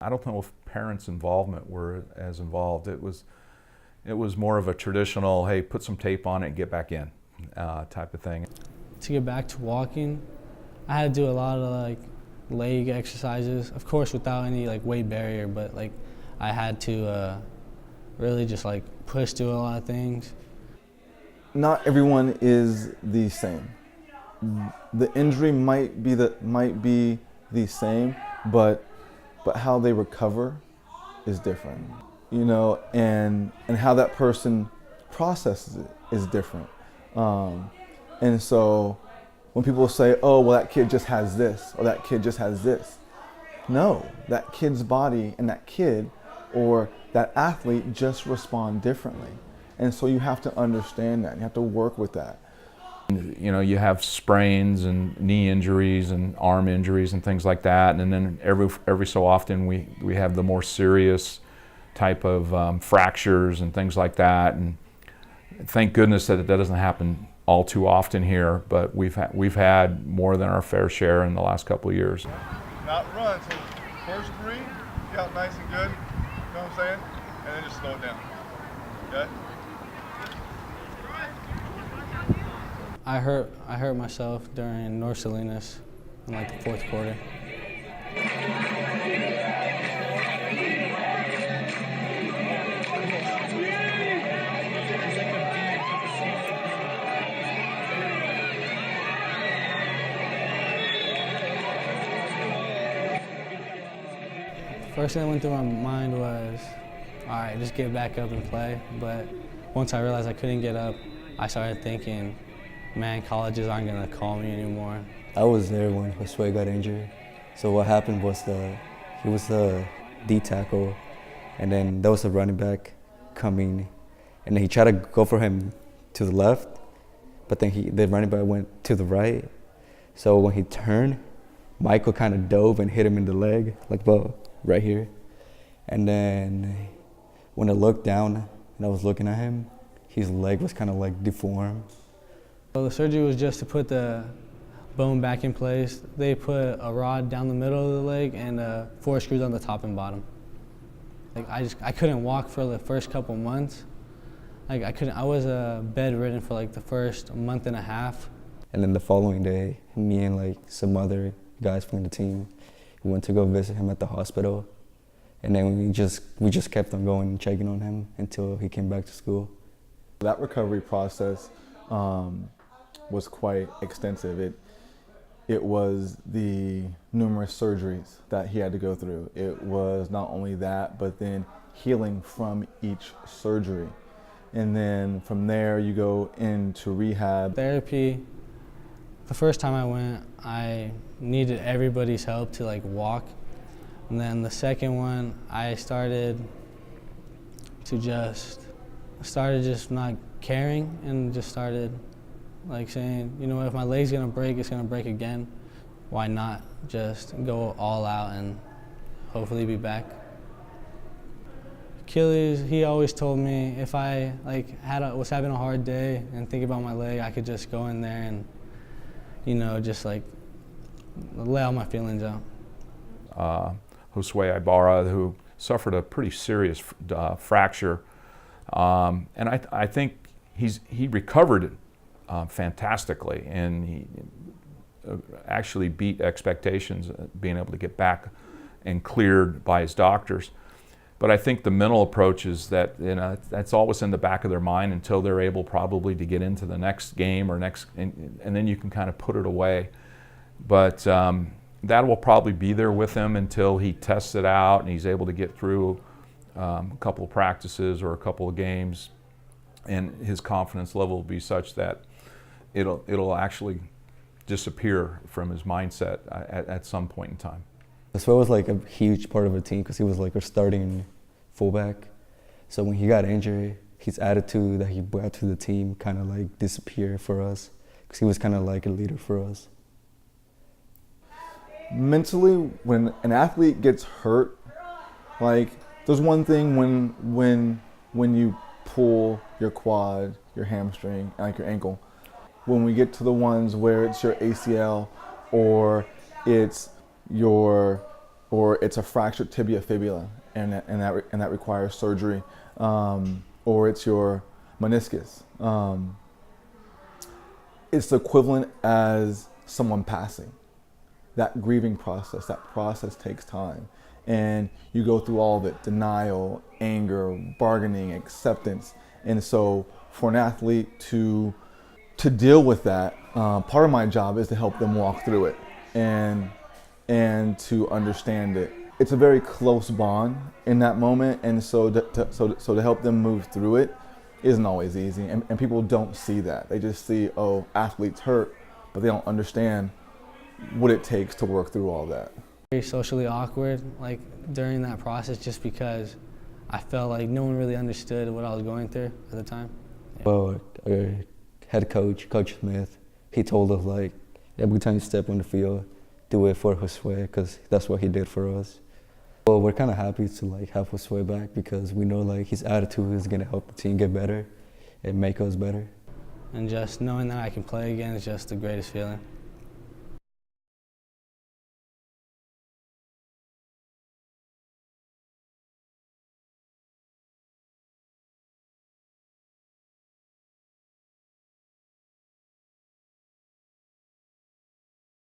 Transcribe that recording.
I don't know if parents' involvement were as involved. It was more of a traditional, hey, put some tape on it and get back in type of thing. To get back to walking, I had to do a lot of leg exercises, of course without any weight barrier, but I had to really just push through a lot of things. Not everyone is the same. The injury might be the same, but how they recover is different. And how that person processes it is different. And so when people say, oh, well, that kid just has this, or that kid just has this. No, that kid's body and that kid or that athlete just respond differently. And so you have to understand that. You have to work with that. You have sprains and knee injuries and arm injuries and things like that. And then every so often we have the more serious type of fractures and things like that. And thank goodness that doesn't happen all too often here, but we've had more than our fair share in the last couple of years. Not run, so first three, get out nice and good, you know what I'm saying? And then just slow it down, okay? I hurt myself during North Salinas in the fourth quarter. First thing that went through my mind was, all right, just get back up and play. But once I realized I couldn't get up, I started thinking, man, colleges aren't gonna call me anymore. I was there when Josue got injured. So what happened was he was the D tackle, and then there was a running back coming, and then he tried to go for him to the left, but then the running back went to the right. So when he turned, Michael kind of dove and hit him in the leg, right here. And then when I looked down and I was looking at him, his leg was kind of deformed. So the surgery was just to put the bone back in place. They put a rod down the middle of the leg and 4 screws on the top and bottom. I couldn't walk for the first couple months. I was bedridden for the first month and a half. And then the following day, me and some other guys from the team, we went to go visit him at the hospital. And then we just kept on going and checking on him until he came back to school. That recovery process was quite extensive. It was the numerous surgeries that he had to go through. It was not only that, but then healing from each surgery. And then from there, you go into rehab. Therapy, the first time I went, I needed everybody's help to walk. And then the second one, I started just not caring and just started saying, if my leg's gonna break, it's gonna break again. Why not just go all out and hopefully be back? Achilles, he always told me if I was having a hard day and think about my leg, I could just go in there and, just lay all my feelings out. Josue Ibarra, who suffered a pretty serious fracture, and I think he recovered fantastically, and he actually beat expectations, being able to get back and cleared by his doctors. But I think the mental approach is that that's always in the back of their mind until they're able probably to get into the next game or and then you can kind of put it away. But that will probably be there with him until he tests it out and he's able to get through a couple of practices or a couple of games, and his confidence level will be such that it'll actually disappear from his mindset at some point in time. Josue was a huge part of the team because he was our starting fullback. So when he got injured, his attitude that he brought to the team kind of disappeared for us because he was kind of a leader for us. Mentally, when an athlete gets hurt, there's one thing when you pull your quad, your hamstring, and your ankle. When we get to the ones where it's your ACL or it's your or it's a fractured tibia fibula, and that requires surgery, or it's your meniscus. It's the equivalent as someone passing. That grieving process, that process takes time. And you go through all of it: denial, anger, bargaining, acceptance. And so for an athlete to deal with that, part of my job is to help them walk through it and to understand it. It's a very close bond in that moment, and so to help them move through it isn't always easy, and people don't see that. They just see, oh, athletes hurt, but they don't understand what it takes to work through all that. Very socially awkward, like during that process, just because I felt like no one really understood what I was going through at the time. Well, our head coach, Coach Smith, he told us, like, every time you step on the field, do it for Josue, because that's what he did for us. Well, we're kind of happy to like have Josue back, because we know like his attitude is going to help the team get better and make us better. And just knowing that I can play again is just the greatest feeling.